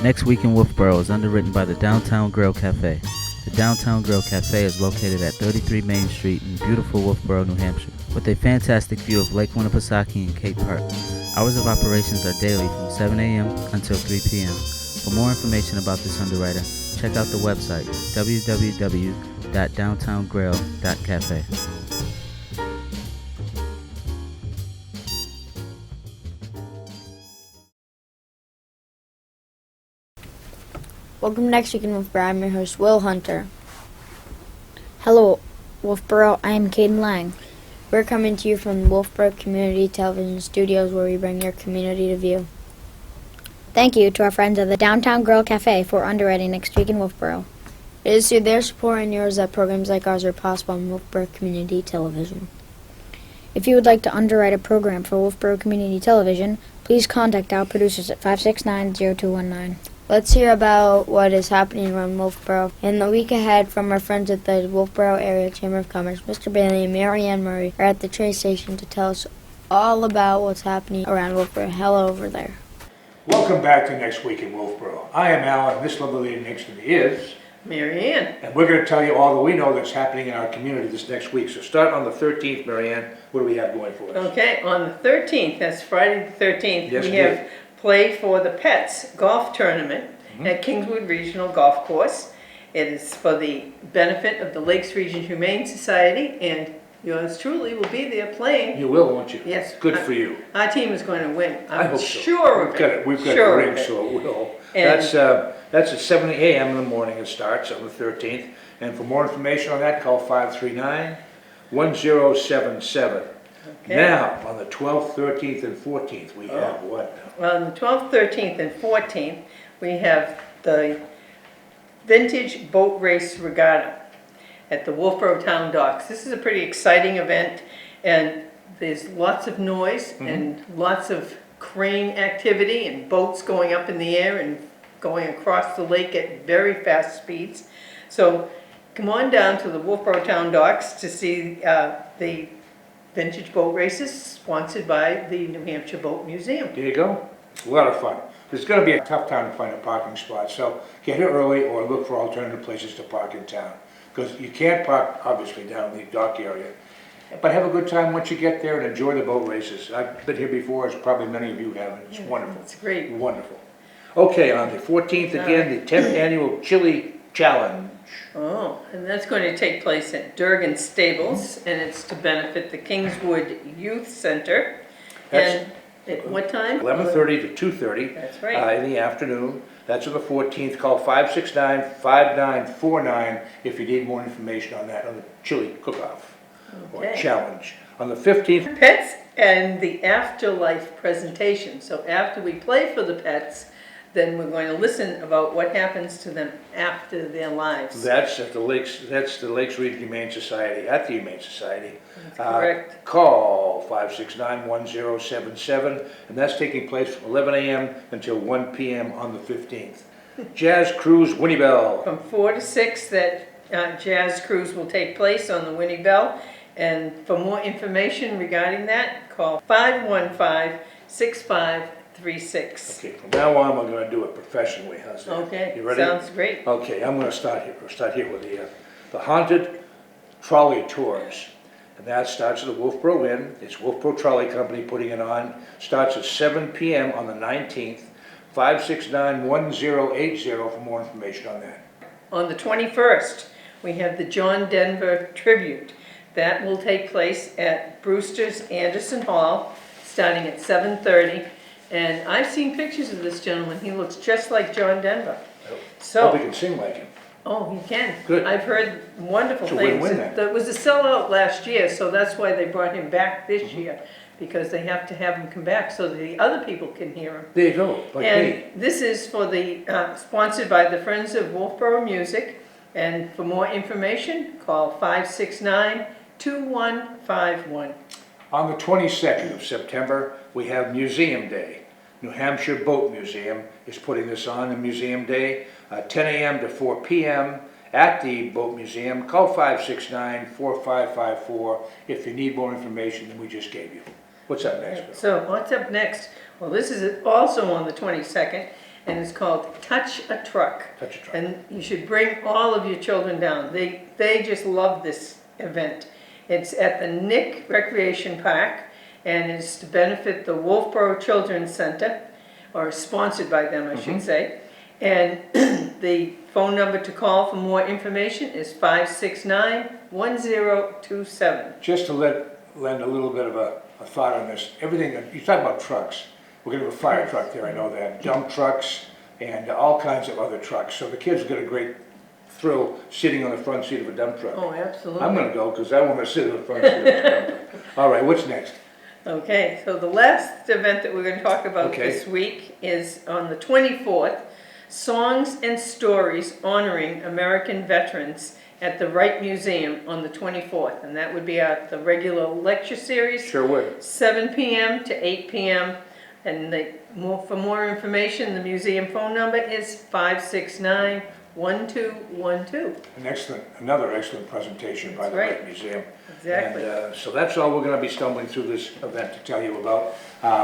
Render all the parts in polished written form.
Next Week in Wolfeboro is underwritten by the Downtown Grill Cafe. The Downtown Grill Cafe is located at 33 Main Street in beautiful Wolfeboro, New Hampshire, with a fantastic view of Lake Winnipesaukee and Cape Park. Hours of operations are daily from 7 a.m. until 3 p.m. For more information about this underwriter, check out the website www.downtowngrill.cafe. Welcome to Next Week in Wolfeboro. I'm your host, Will Hunter. Hello, Wolfeboro. I am Caden Laing. We're coming to you from the Wolfeboro Community Television studios, where we bring your community to view. Thank you to our friends at the Downtown Grill Cafe for underwriting Next Week in Wolfeboro. It is through their support and yours that programs like ours are possible on Wolfeboro Community Television. If you would like to underwrite a program for Wolfeboro Community Television, please contact our producers at 569-0219. Let's hear about what is happening around Wolfeboro in the week ahead from our friends at the Wolfeboro Area Chamber of Commerce. Mr. Bailey and Mary Ann Murray are at the train station to tell us all about what's happening around Wolfeboro. Hello over there. Welcome back to Next Week in Wolfeboro. I am Alan, and this lovely lady next to me is Mary Ann. And we're going to tell you all that we know that's happening in our community this next week. So start on the 13th, Mary Ann. What do we have going for us? Okay, on the 13th, that's Friday the 13th, Yes, we indeed. have Play for the Pets golf tournament at Kingswood Regional Golf Course. It is for the benefit of the Lakes Region Humane Society, and yours truly will be there playing. You will, won't you? Yes. Good for you. Our team is going to win. I I'm hope so. sure of it. We've got Sure a of ring, it. so it will. And- That's at 7 a.m. in the morning it starts on the 13th. And for more information on that, call 539-1077. Okay. Now, on the 12th, 13th, and 14th, we have what? On the 12th, 13th, and 14th, we have the Vintage Boat Race Regatta at the Wolfeboro Town Docks. This is a pretty exciting event, and there's lots of noise and lots of crane activity and boats going up in the air and going across the lake at very fast speeds. So come on down to the Wolfeboro Town Docks to see the vintage boat races sponsored by the New Hampshire Boat Museum. There you go. It's a lot of fun. It's going to be a tough time to find a parking spot, so get here early or look for alternative places to park in town. Because you can't park, obviously, down in the dock area. But have a good time once you get there and enjoy the boat races. I've been here before, as probably many of you have, and it's wonderful. It's great. Wonderful. Okay, on the 14th again, the 10th Annual Chili Challenge. Oh, and that's going to take place at Durgan Stables, and it's to benefit the Kingswood Youth Center. That's- And at what time? 11:30 to 2:30. That's right. In the afternoon. That's on the 14th. Call 569-5949 if you need more information on that, on the chili cook-off or Okay. challenge. On the 15th, Pets and the afterlife presentation. So after we play for the pets, then we're going to listen about what happens to them after their lives. that's the Lakes Region Humane Society, at the Humane Society. That's correct. Call 569-1077, and that's taking place from 11 a.m. until 1 p.m. on the 15th. Jazz Cruise Winnie Bell. From 4 to 6, that jazz cruise will take place on the Winnie Bell. And for more information regarding that, call 515-6536. Okay, from now on, we're going to do it professionally. How's that? Okay, You ready? sounds great. Okay, I'm going to start here. We'll start here with the Haunted Trolley Tours. And that starts at the Wolfeboro Inn. It's Wolfeboro Trolley Company putting it on. Starts at 7 p.m. on the 19th. 569-1080 for more information on that. On the 21st, we have the John Denver Tribute. That will take place at Brewster's Anderson Hall, starting at 7:30. And I've seen pictures of this gentleman. He looks just like John Denver. Hope So, we can sing like him. oh, he can. Good. I've heard wonderful It's a things. win-win then. It was a sellout last year, so that's why they brought him back this Mm-hmm. year, because they have to have him come back so that the other people can hear him. There you go, like me. And this is for the, sponsored by the Friends of Wolfeboro Music. And for more information, call 569-2151. On the 22nd of September, we have Museum Day. New Hampshire Boat Museum is putting this on, the Museum Day, 10 a.m. to 4 p.m. at the Boat Museum. Call 569-4554 if you need more information than we just gave you. What's up next, Bill? So what's up next? Well, this is also on the 22nd, and it's called Touch a Truck. Touch a Truck. And you should bring all of your children down. They just love this event. It's at the Nick Recreation Park, and it's to benefit the Wolfeboro Children's Center, or sponsored by them, I should say. And the phone number to call for more information is 569-1027. Just to lend a little bit of a thought on this, everything, you talk about trucks, we're gonna have a fire truck there, I know that, dump trucks, and all kinds of other trucks, so the kids get a great thrill sitting on the front seat of a dump truck. Oh, absolutely. I'm gonna go, because I wanna sit on the front seat of a dump truck. All right, what's next? Okay, so the last event that we're going to talk about Okay. this week is on the 24th, Songs and Stories Honoring American Veterans at the Wright Museum on the 24th. And that would be at the regular lecture series, Sure would. 7 p.m. to 8 p.m. And for more information, the museum phone number is 569-1212. Another excellent presentation by That's the right. Wright Museum. Exactly. And so that's all we're gonna be stumbling through this event to tell you about.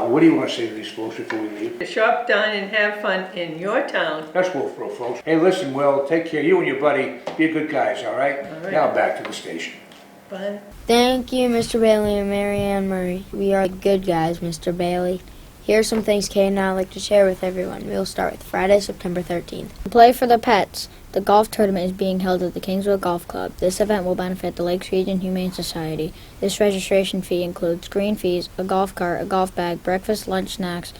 What do you wanna say to these folks before we leave? To shop, dine, and have fun in your town. That's Wolfeboro, folks. Hey, listen, Will, take care. You and your buddy, be good guys, all right? All right. Now back to the station. Bye. Thank you, Mr. Bailey and Mary Ann Murray. We are good guys, Mr. Bailey. Here are some things Kay and I would like to share with everyone. We'll start with Friday, September 13th. Play for the Pets. The golf tournament is being held at the Kingswood Golf Club. This event will benefit the Lakes Region Humane Society. This registration fee includes green fees, a golf cart, a golf bag, breakfast, lunch, snacks,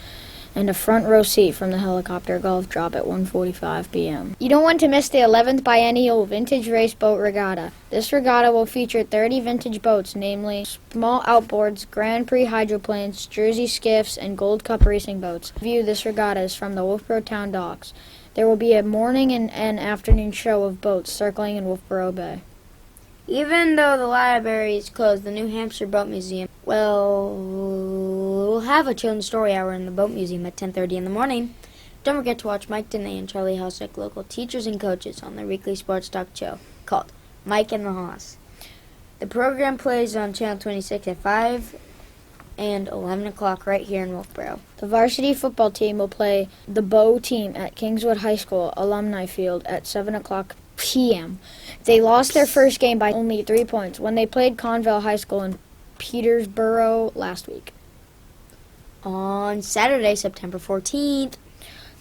and a front row seat from the helicopter golf drop at 1:45 p.m. You don't want to miss the 11th Biennial Vintage Race Boat Regatta. This regatta will feature 30 vintage boats, namely small outboards, Grand Prix hydroplanes, Jersey skiffs, and Gold Cup racing boats. View this regatta is from the Wolfeboro Town Docks. There will be a morning and afternoon show of boats circling in Wolfeboro Bay. Even though the library is closed, the New Hampshire Boat Museum will have a children's story hour in the Boat Museum at 10:30 in the morning. Don't forget to watch Mike Dene and Charlie Housick, local teachers and coaches, on their weekly sports talk show called Mike and the Hoss. The program plays on Channel 26 at 5 and 11 o'clock right here in Wolfeboro. The varsity football team will play the Bow team at Kingswood High School Alumni Field at 7 o'clock p.m. They lost their first game by only 3 points when they played Conville High School in Petersboro last week. On Saturday, September 14th,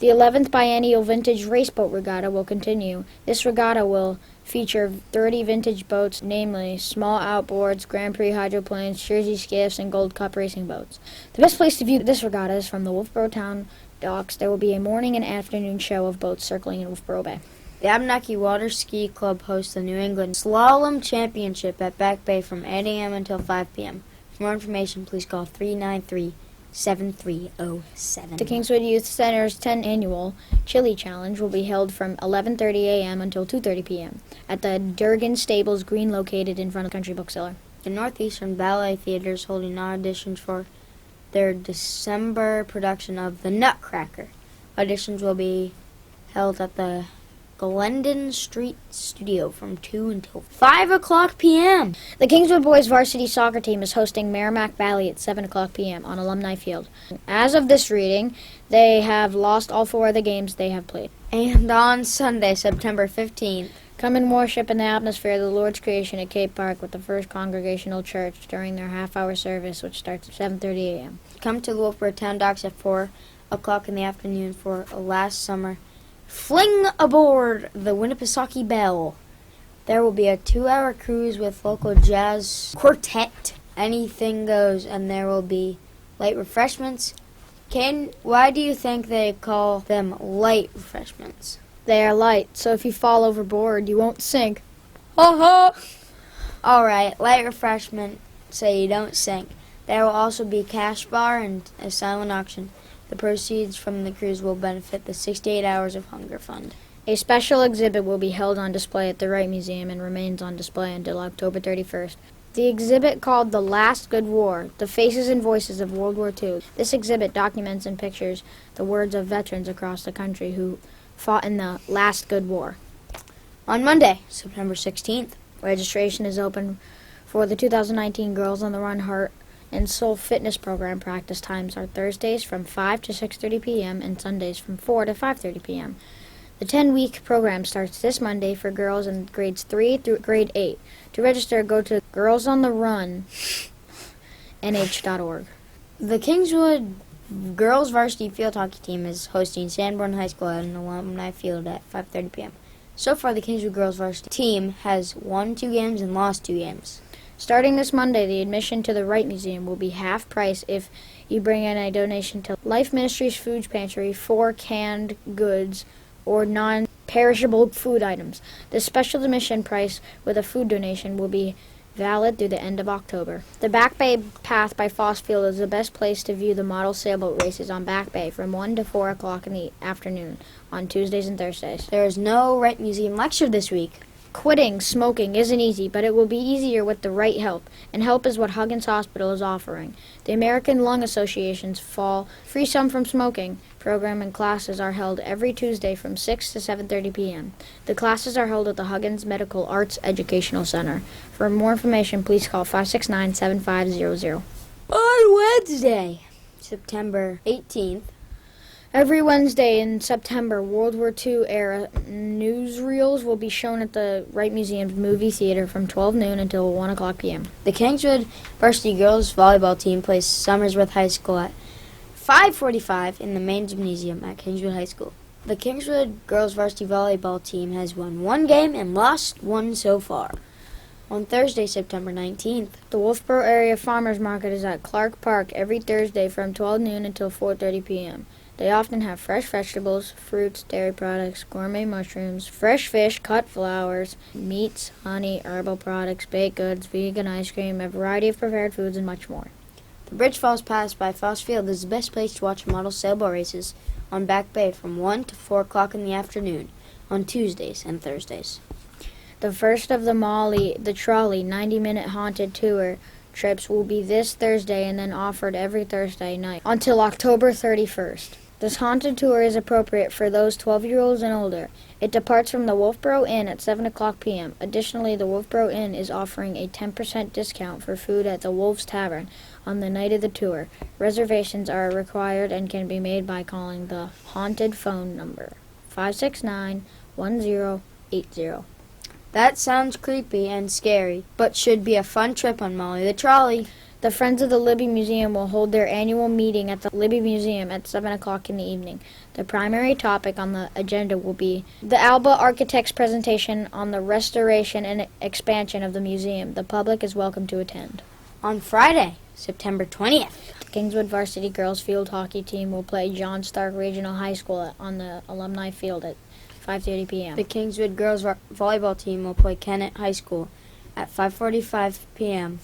The 11th Biennial Vintage Raceboat Regatta will continue. This regatta will feature 30 vintage boats, namely small outboards, Grand Prix hydroplanes, Jersey skiffs, and Gold Cup racing boats. The best place to view this regatta is from the Wolfeboro Town Docks. There will be a morning and afternoon show of boats circling in Wolfeboro Bay. the Abenaki Water Ski Club hosts the New England Slalom Championship at Back Bay from 8 a.m. until 5 p.m. For more information, please call 393-7307. The Kingswood Youth Center's 10th Annual Chili Challenge will be held from 11:30 a.m. until 2:30 p.m. at the Durgan Stables Green located in front of the Country Bookseller. The Northeastern Ballet Theater is holding auditions for their December production of The Nutcracker. Auditions will be held at the Glendon Street Studio from 2 until 5 o'clock p.m. The Kingswood Boys varsity soccer team is hosting Merrimack Valley at 7 o'clock p.m. on Alumni Field. As of this reading, they have lost all 4 of the games they have played. And on Sunday, September 15th, Come and worship in the atmosphere of the Lord's creation at Cape Park with the First Congregational Church during their half-hour service, which starts at 7:30 a.m. come to the Wolfeboro Town Docks at 4 o'clock in the afternoon for a last summer fling aboard the Winnipesaukee Belle. There will be a 2-hour cruise with local jazz quartet. Anything goes, and there will be light refreshments. Ken, why do you think they call them light refreshments? They are light, so if you fall overboard, you won't sink. Ha ha! Alright, light refreshment so you don't sink. There will also be cash bar and a silent auction. The proceeds from the cruise will benefit the 68 Hours of Hunger Fund. A special exhibit will be held on display at the Wright Museum and remains on display until October 31st. The exhibit, called The Last Good War, The Faces and Voices of World War II. This exhibit documents and pictures the words of veterans across the country who fought in the last good war. On Monday, September 16th, Registration is open for the 2019 Girls on the Run Heart and Soul Fitness program practice times are Thursdays from 5 to 6:30 p.m. and Sundays from 4 to 5:30 p.m. The 10-week program starts this Monday for girls in grades 3 through grade 8. To register, go to girlsontherunh.org. The Kingswood girls varsity field hockey team is hosting Sanborn High School at an alumni field at 5:30 p.m. So far, the Kingswood girls varsity team has won 2 games and lost 2 games. Starting this Monday, the admission to the Wright Museum will be half price if you bring in a donation to Life Ministries Food Pantry for canned goods or non-perishable food items. The special admission price with a food donation will be valid through the end of October. The Back Bay Path by Fossfield is the best place to view the model sailboat races on Back Bay from 1 to 4 o'clock in the afternoon on Tuesdays and Thursdays. There is no Wright Museum lecture this week. Quitting smoking isn't easy, but it will be easier with the right help, and help is what Huggins Hospital is offering. The American Lung Association's Fall Free Some from Smoking program and classes are held every Tuesday from 6 to 7:30 p.m. The classes are held at the Huggins Medical Arts Educational Center. For more information, please call 569-7500. On Wednesday, September 18th, Every Wednesday in September, World War II era newsreels will be shown at the Wright Museum's movie theater from 12 noon until 1 o'clock p.m. the Kingswood varsity girls volleyball team plays Somersworth High School at 5:45 in the main gymnasium at Kingswood High School. The Kingswood girls varsity volleyball team has won 1 game and lost 1 so far. On Thursday, September 19th, The Wolfeboro Area Farmers Market is at Clark Park every Thursday from 12 noon until 4:30 p.m. They often have fresh vegetables, fruits, dairy products, gourmet mushrooms, fresh fish, cut flowers, meats, honey, herbal products, baked goods, vegan ice cream, a variety of prepared foods, and much more. the Bridge Falls Pass by Foss Field is the best place to watch model sailboat races on Back Bay from 1 to 4 o'clock in the afternoon on Tuesdays and Thursdays. The first of the trolley 90-minute haunted tour trips will be this Thursday and then offered every Thursday night until October 31st. This haunted tour is appropriate for those 12-year-olds and older. It departs from the Wolfeboro Inn at 7 o'clock p.m. Additionally, the Wolfeboro Inn is offering a 10% discount for food at the Wolf's Tavern on the night of the tour. Reservations are required and can be made by calling the haunted phone number, 569-1080. That sounds creepy and scary, but should be a fun trip on Molly the Trolley. The Friends of the Libby Museum will hold their annual meeting at the Libby Museum at 7 o'clock in the evening. The primary topic on the agenda will be the Alba Architects' presentation on the restoration and expansion of the museum. The public is welcome to attend. On Friday, September 20th, The Kingswood Varsity Girls Field Hockey Team will play John Stark Regional High School on the Alumni Field at 5:30 p.m. the Kingswood girls volleyball team will play Kennett High School at 5:45 p.m.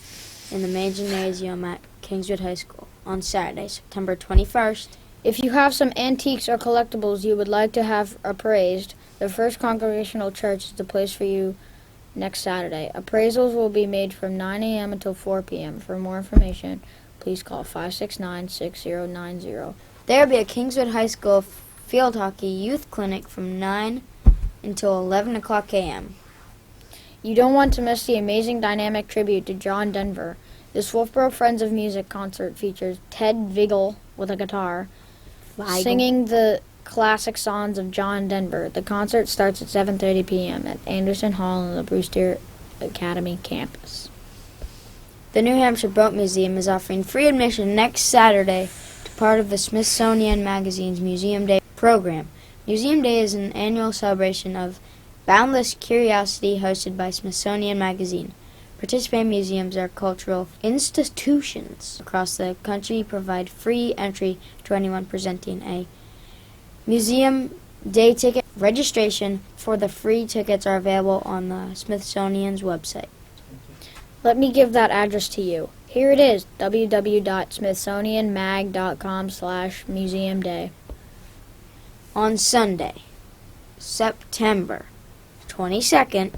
in the main gymnasium at Kingswood High School. On Saturday, September 21st, If you have some antiques or collectibles you would like to have appraised, the First Congregational Church is the place for you next Saturday. Appraisals will be made from 9 a.m. until 4 p.m. For more information, please call 569-6090. there will be a Kingswood High School field hockey youth clinic from 9 until 11 o'clock a.m. You don't want to miss the amazing dynamic tribute to John Denver. This Wolfeboro Friends of Music concert features Ted Vigil with a guitar, singing the classic songs of John Denver. The concert starts at 7:30 p.m. at Anderson Hall on the Brewster Academy campus. The New Hampshire Boat Museum is offering free admission next Saturday to part of the Smithsonian Magazine's Museum Day program. Museum Day is an annual celebration of boundless curiosity hosted by Smithsonian Magazine. Participating museums or cultural institutions across the country provide free entry to anyone presenting a Museum Day ticket. Registration for the free tickets are available on the Smithsonian's website. Let me give that address to you. Here it is, www.smithsonianmag.com/museumday. On Sunday, September 22nd,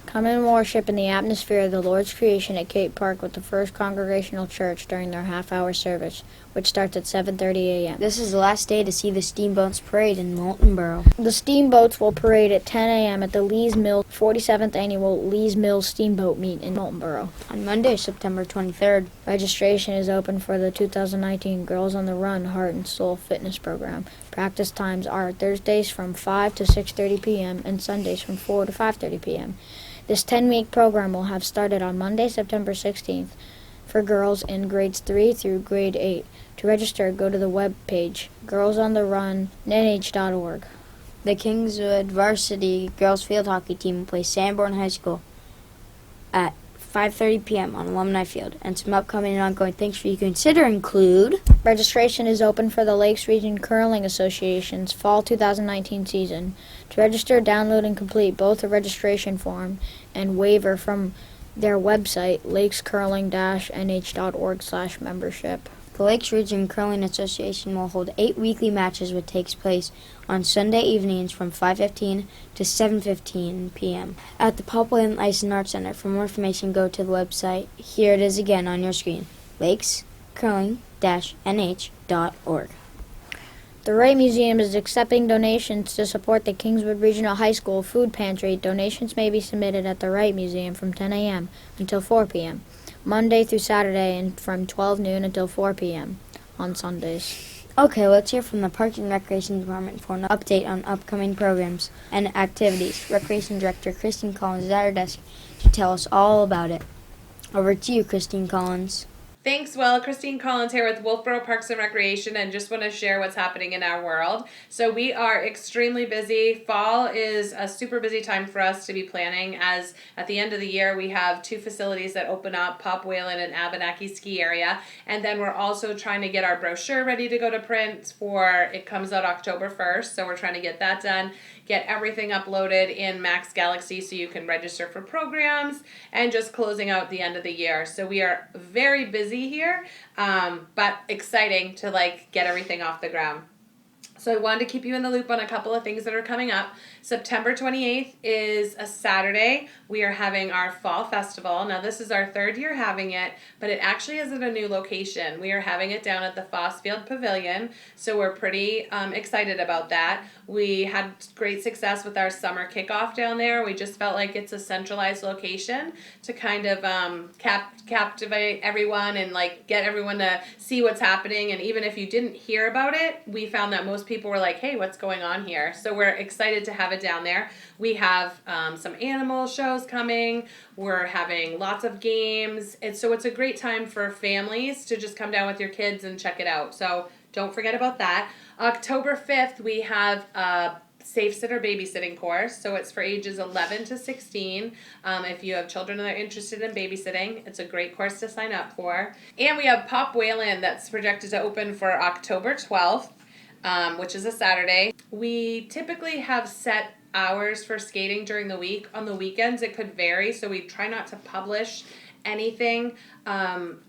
Come and worship in the atmosphere of the Lord's creation at Cape Park with the First Congregational Church during their half-hour service, which starts at 7:30 a.m. This is the last day to see the Steamboats parade in Wolfeboro. The steamboats will parade at 10 a.m. at the Lees Mill 47th Annual Lees Mill Steamboat Meet in Wolfeboro. On Monday, September 23rd, Registration is open for the 2019 Girls on the Run Heart and Soul Fitness Program. Practice times are Thursdays from 5 to 6:30 p.m. and Sundays from 4 to 5:30 p.m. This 10-week program will have started on Monday, September 16th for girls in grades 3 through grade 8. To register, go to the web page, girlsontherunh.org. the Kingswood varsity girls field hockey team will play Sanborn High School at 5:30 p.m. on Alumni Field, and some upcoming and ongoing things for you to consider include... Registration is open for the Lakes Region Curling Association's Fall 2019 season. To register, download and complete both the registration form and waiver from their website, lakescurling-nh.org/membership. The Lakes Region Curling Association will hold 8 weekly matches, which takes place on Sunday evenings from 5:15 to 7:15 p.m. at the Popland Ice and Arts Center. For more information, go to the website. Here it is again on your screen, lakescurling-nh.org. The Ray Museum is accepting donations to support the Kingswood Regional High School food pantry. Donations may be submitted at the Wright Museum from 10 a.m. until 4 p.m. Monday through Saturday, and from 12 noon until 4 p.m. on Sundays. Okay, let's hear from the Parks and Recreation Department for an update on upcoming programs and activities. Recreation Director Christine Collins is at her desk to tell us all about it. Over to you, Christine Collins. Thanks, Will. Christine Collins here with Wolfeboro Parks and Recreation, and just want to share what's happening in our world. So we are extremely busy. Fall is a super busy time for us to be planning, as at the end of the year we have 2 facilities that open up, Pop Whalen and Abenaki Ski Area, and then we're also trying to get our brochure ready to go to print for, it comes out October 1st, so we're trying to get that done, get everything uploaded in Max Galaxy so you can register for programs, and just closing out the end of the year. So we are very busy here, but exciting to get everything off the ground. So I wanted to keep you in the loop on a couple of things that are coming up. September 28th is a Saturday. We are having our Fall Festival. Now this is our 3rd year having it, but it actually is at a new location. We are having it down at the Fossfield Pavilion, so we're pretty excited about that. We had great success with our summer kickoff down there. We just felt like it's a centralized location to kind of captivate everyone and get everyone to see what's happening. And even if you didn't hear about it, we found that most people were like, hey, what's going on here? So we're excited to have it down there. We have some animal shows coming. We're having lots of games. So it's a great time for families to just come down with your kids and check it out. So don't forget about that. October 5th, we have a Safe Sitter babysitting course. So it's for ages 11 to 16. If you have children that are interested in babysitting, it's a great course to sign up for. And we have Pop Whalen that's projected to open for October 12th. Which is a Saturday. We typically have set hours for skating during the week. On the weekends, it could vary, so we try not to publish anything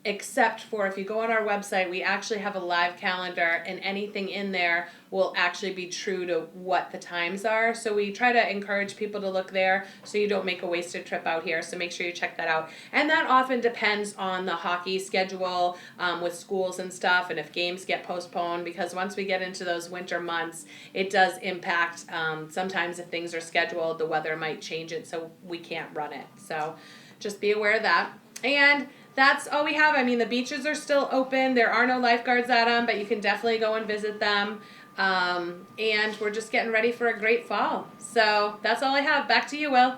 except for, if you go on our website, we actually have a live calendar, and anything in there will actually be true to what the times are. So we try to encourage people to look there so you don't make a wasted trip out here. So make sure you check that out. And that often depends on the hockey schedule with schools and stuff, and if games get postponed, because once we get into those winter months, it does impact. Sometimes if things are scheduled, the weather might change it so we can't run it. So just be aware of that. And that's all we have. I mean, the beaches are still open. There are no lifeguards at them, but you can definitely go and visit them. And we're just getting ready for a great fall. So that's all I have. Back to you, Will.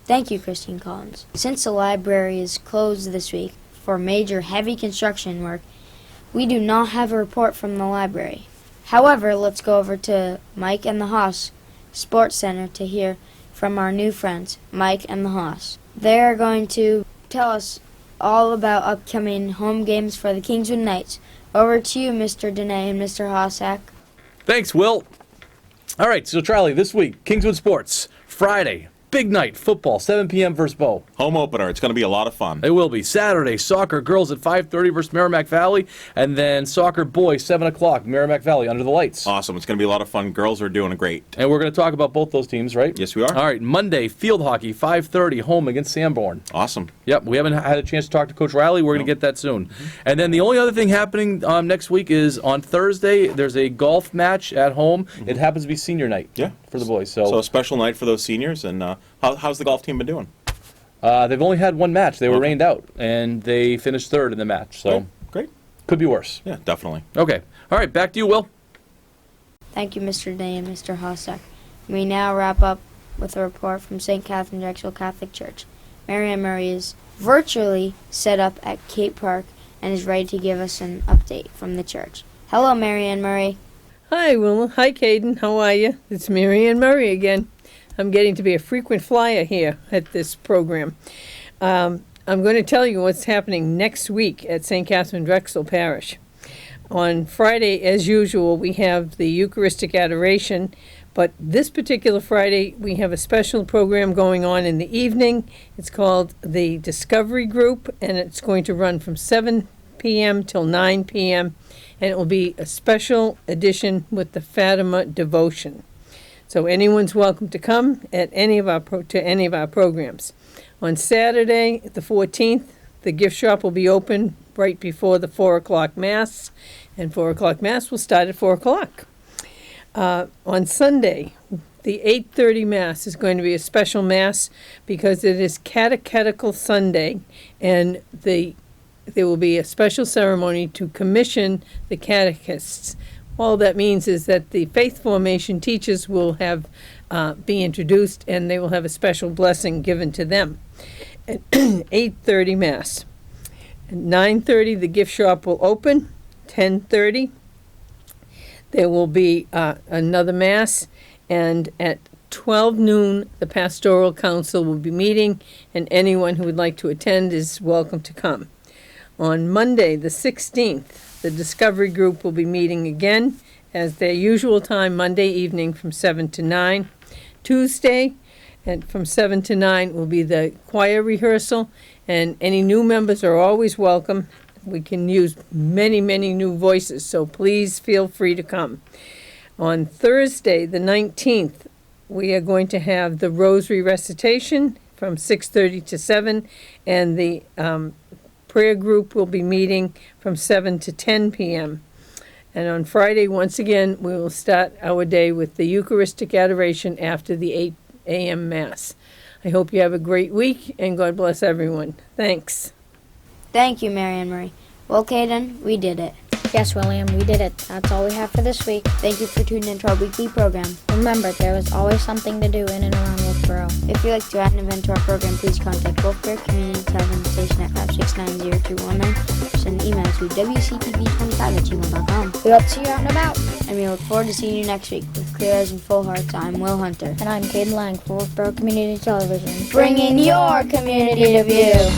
Thank you, Christine Collins. Since the library is closed this week for major heavy construction work, we do not have a report from the library. However, let's go over to Mike and the Haas Sports Center to hear from our new friends, Mike and the Haas. They are going to tell us all about upcoming home games for the Kingswood Knights. Over to you, Mr. Dene and Mr. Hossack. Thanks, Will. All right, so Charlie, this week, Kingswood Sports, Friday, Big night, football, 7 p.m. versus Bow. Home opener. It's going to be a lot of fun. It will be. Saturday, soccer girls at 5:30 versus Merrimack Valley, and then soccer boys, 7 o'clock, Merrimack Valley, under the lights. Awesome. It's going to be a lot of fun. Girls are doing great. And we're going to talk about both those teams, right? Yes, we are. All right, Monday, field hockey, 5:30, home against Sanborn. Awesome. Yep, we haven't had a chance to talk to Coach Riley. We're going to get that soon. And then the only other thing happening next week is on Thursday, there's a golf match at home. It happens to be senior night for the boys. So a special night for those seniors. And how's the golf team been doing? They've only had one match. They were rained out, and they finished third in the match. So Great. Could be worse. Yeah, definitely. Okay. All right, back to you, Will. Thank you, Mr. Day and Mr. Hossack. We now wrap up with a report from St. Katharine Drexel Catholic Church. Mary Ann Murray is virtually set up at Cape Park and is ready to give us an update from the church. Hello, Mary Ann Murray. Hi, Wilma. Hi, Caden. How are you? It's Mary Ann Murray again. I'm getting to be a frequent flyer here at this program. I'm going to tell you what's happening next week at St. Katharine Drexel Parish. On Friday, as usual, we have the Eucharistic Adoration, but this particular Friday, we have a special program going on in the evening. It's called the Discovery Group, and it's going to run from 7 p.m. till 9 p.m., and it will be a special edition with the Fatima devotion. So anyone's welcome to come at any of our programs. On Saturday, the 14th, the gift shop will be open right before the 4 o'clock Mass, and 4 o'clock Mass will start at 4 o'clock. On Sunday, the 8:30 Mass is going to be a special Mass because it is Catechetical Sunday, and there will be a special ceremony to commission the catechists. All that means is that the faith formation teachers will be introduced, and they will have a special blessing given to them. At 8:30 Mass. At 9:30 the gift shop will open. 10:30 there will be another Mass, and at 12 noon the Pastoral Council will be meeting, and anyone who would like to attend is welcome to come. On Monday, the 16th, the Discovery Group will be meeting again as their usual time, Monday evening from 7 to 9. Tuesday, and from 7 to 9 will be the choir rehearsal, and any new members are always welcome. We can use many, many new voices, so please feel free to come. On Thursday, the 19th, we are going to have the Rosary Recitation from 6:30 to 7, and the prayer group will be meeting from 7 to 10 p.m. And on Friday, once again, we will start our day with the Eucharistic Adoration after the 8 a.m. Mass. I hope you have a great week, and God bless everyone. Thanks. Thank you, Mary Ann Murray. Well, Caden, we did it. Yes, William, we did it. That's all we have for this week. Thank you for tuning into our weekly program. Remember, there is always something to do in and around Wolfeboro. If you'd like to add an event to our program, please contact Wolfeboro Community Television Station at 569-0219 or send an email to wctv25@gmail.com. We hope to see you out and about. And we look forward to seeing you next week. With clear eyes and full hearts, I'm Will Hunter. And I'm Caden Laing for Wolfeboro Community Television. Bringing your community to view.